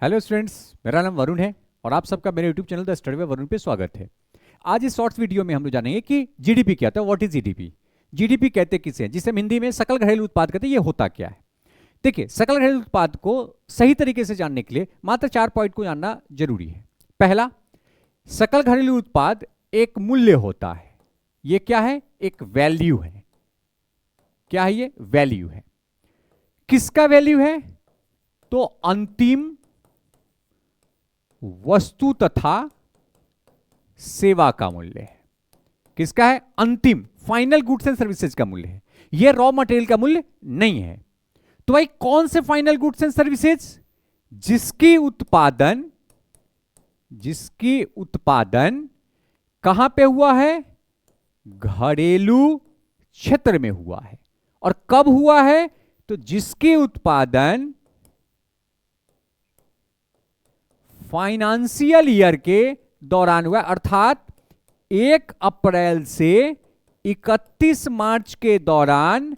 Hello students, मेरा नाम वरुण है और आप सबका मेरे YouTube channel the study with Varun पे स्वागत है। आज इस शॉर्ट्स वीडियो में हम लोग जानेंगे कि जीडीपी क्या होता है। What is GDP? जीडीपी कहते किसे हैं? जिसे हम हिंदी में सकल घरेलू उत्पाद कहते हैं। ये होता क्या है? देखिए, सकल घरेलू उत्पाद को सही तरीके से जानने के लिए मात्र 4 पॉइंट को जानना जरूरी है। पहला, सकल घरेलू उत्पाद एक मूल्य होता है। ये क्या है? एक वैल्यू है। क्या है ये? वैल्यू है। किसका वैल्यू है? तो अंतिम वस्तु तथा सेवा का मूल्य है। किसका है? अंतिम, फाइनल गुड्स एंड सर्विसेज का मूल्य है। यह रॉ मटेरियल का मूल्य नहीं है। तो भाई कौन से फाइनल गुड्स एंड सर्विसेज? जिसकी उत्पादन कहां पे हुआ है? घरेलू क्षेत्र में हुआ है। और कब हुआ है? तो जिसकी उत्पादन फाइनेंशियल ईयर के दौरान हुआ, अर्थात 1 अप्रैल से 31 मार्च के दौरान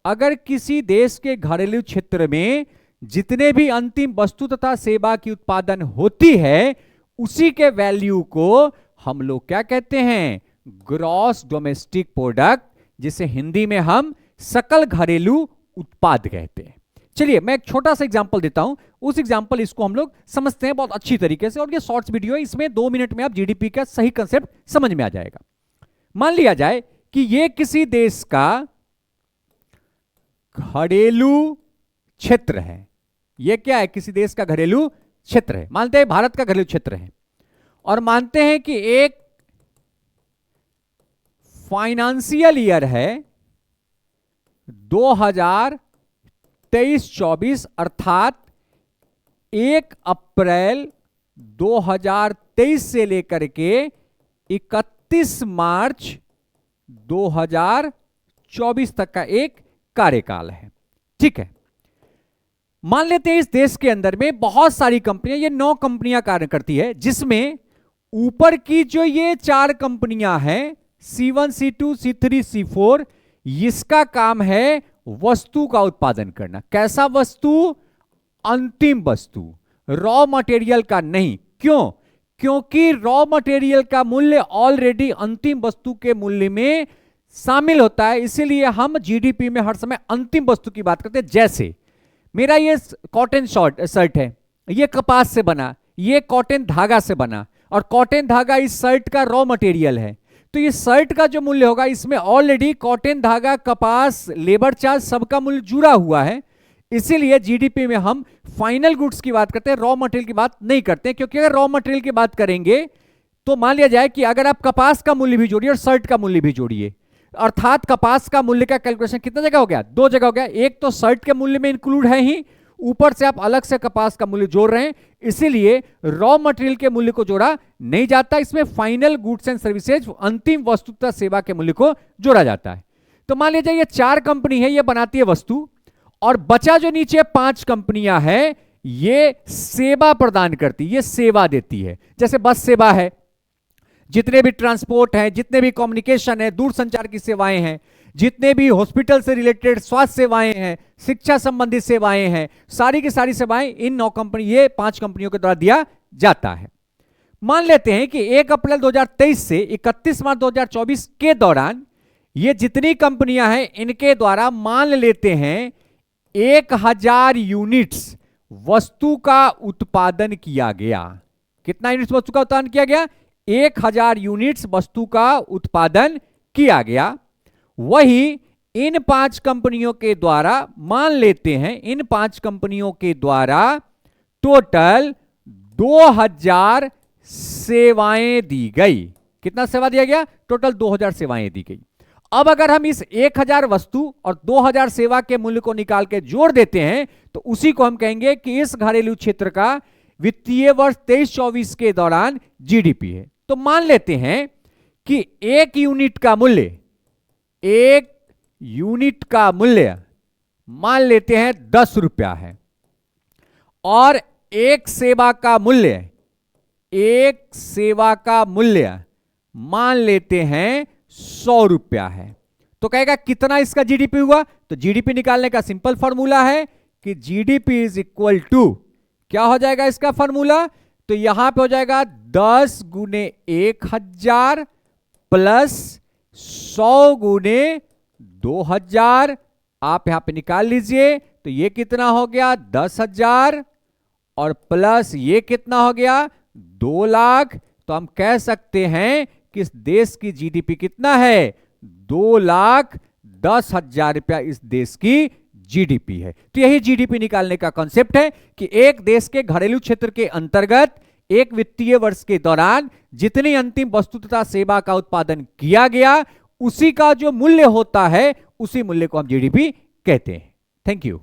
अगर किसी देश के घरेलू क्षेत्र में जितने भी अंतिम वस्तु तथा सेवा की उत्पादन होती है, उसी के वैल्यू को हम लोग क्या कहते हैं? ग्रॉस डोमेस्टिक प्रोडक्ट, जिसे हिंदी में हम सकल घरेलू उत्पाद कहते हैं। चलिए मैं एक छोटा सा एग्जांपल देता हूं। उस एग्जांपल इसको हम लोग समझते हैं बहुत अच्छी तरीके से, और ये शॉर्ट्स वीडियो है, इसमें 2 मिनट में आप जीडीपी का सही कंसेप्ट समझ में आ जाएगा। मान लिया जाए कि ये किसी देश का घरेलू क्षेत्र है। ये क्या है? किसी देश का घरेलू क्षेत्र है। मानते हैं भारत का घरेलू क्षेत्र है, और मानते हैं कि एक फाइनेंशियल ईयर है 2023-24, अर्थात 1 अप्रैल 2023 से लेकर के 31 मार्च 2024 तक का एक कार्यकाल है। ठीक है, मान लेते हैं इस देश के अंदर में बहुत सारी कंपनियां, ये 9 कंपनियां कार्य करती है, जिसमें ऊपर की जो ये 4 कंपनियां हैं, C1, C2, C3, C4, इसका काम है वस्तु का उत्पादन करना। कैसा वस्तु? अंतिम वस्तु, रॉ मटेरियल का नहीं। क्यों? क्योंकि रॉ मटेरियल का मूल्य ऑलरेडी अंतिम वस्तु के मूल्य में शामिल होता है, इसीलिए हम जीडीपी में हर समय अंतिम वस्तु की बात करते हैं। जैसे मेरा ये कॉटन शर्ट है, ये कपास से बना, ये कॉटन धागा से बना, और कॉटन धागा इस शर्ट का रॉ मटेरियल है। तो ये शर्ट का जो मूल्य होगा, इसमें ऑलरेडी कॉटन धागा, कपास, लेबर चार्ज, सबका मूल्य जुड़ा हुआ है। इसीलिए जीडीपी में हम फाइनल गुड्स की बात करते हैं, रॉ मटेरियल की बात नहीं करते। क्योंकि अगर रॉ मटेरियल की बात करेंगे तो मान लिया जाए कि अगर आप कपास का मूल्य भी जोड़िए और शर्ट का मूल्य भी जोड़िए, अर्थात कपास का मूल्य का कैलकुलेशन कितना जगह हो गया? 2 जगह हो गया। एक तो शर्ट के मूल्य में इंक्लूड है ही, ऊपर से आप अलग से कपास का मूल्य जोड़ रहे हैं, इसीलिए रॉ मटेरियल के मूल्य को जोड़ा नहीं जाता। इसमें फाइनल गुड्स एंड सर्विसेज, अंतिम वस्तु तथा सेवा के मूल्य को जोड़ा जाता है। तो मान लीजिए ये 4 कंपनी है, ये बनाती है वस्तु, और बचा जो नीचे 5 कंपनियां हैं, ये सेवा प्रदान करती, ये सेवा देती है। जैसे बस सेवा है, जितने भी ट्रांसपोर्ट है, जितने भी कम्युनिकेशन है, दूरसंचार की सेवाएं हैं, जितने भी हॉस्पिटल से रिलेटेड स्वास्थ्य सेवाएं हैं, शिक्षा संबंधित सेवाएं हैं, सारी की सारी सेवाएं इन 9 कंपनी, ये 5 कंपनियों के द्वारा दिया जाता है। मान लेते हैं कि 1 अप्रैल 2023 से 31 मार्च 2024 के दौरान ये जितनी कंपनियां हैं, इनके द्वारा मान लेते हैं 1000 यूनिट्स वस्तु का उत्पादन किया गया। कितना यूनिट्स वस्तु का उत्पादन किया गया? 1000 यूनिट्स वस्तु का उत्पादन किया गया। वही इन 5 कंपनियों के द्वारा, मान लेते हैं इन 5 कंपनियों के द्वारा टोटल 2000 सेवाएं दी गई। कितना सेवा दिया गया? टोटल 2000 सेवाएं दी गई। अब अगर हम इस 1000 वस्तु और 2000 सेवा के मूल्य को निकाल के जोड़ देते हैं, तो उसी को हम कहेंगे कि इस घरेलू क्षेत्र का वित्तीय वर्ष 23-24 के दौरान जीडीपी है। तो मान लेते हैं कि 1 यूनिट का मूल्य मान लेते हैं 10 रुपया है, और एक सेवा का मूल्य मान लेते हैं 100 रुपया है। तो कहेगा कितना इसका जीडीपी हुआ? तो जीडीपी निकालने का सिंपल फॉर्मूला है कि जीडीपी इज इक्वल टू क्या हो जाएगा इसका फॉर्मूला? तो यहां पे हो जाएगा 10 गुने 1000 प्लस 100 गुने 2000। आप यहां पे निकाल लीजिए, तो ये कितना हो गया 10,000 और प्लस ये कितना हो गया 2 लाख। तो हम कह सकते हैं कि इस देश की जीडीपी कितना है 2,10,000 रुपया इस देश की जीडीपी है। तो यही जीडीपी निकालने का कॉन्सेप्ट है कि एक देश के घरेलू क्षेत्र के अंतर्गत एक वित्तीय वर्ष के दौरान जितनी अंतिम वस्तु तथा सेवा का उत्पादन किया गया उसी का जो मूल्य होता है उसी मूल्य को हम जीडीपी कहते हैं। Thank you.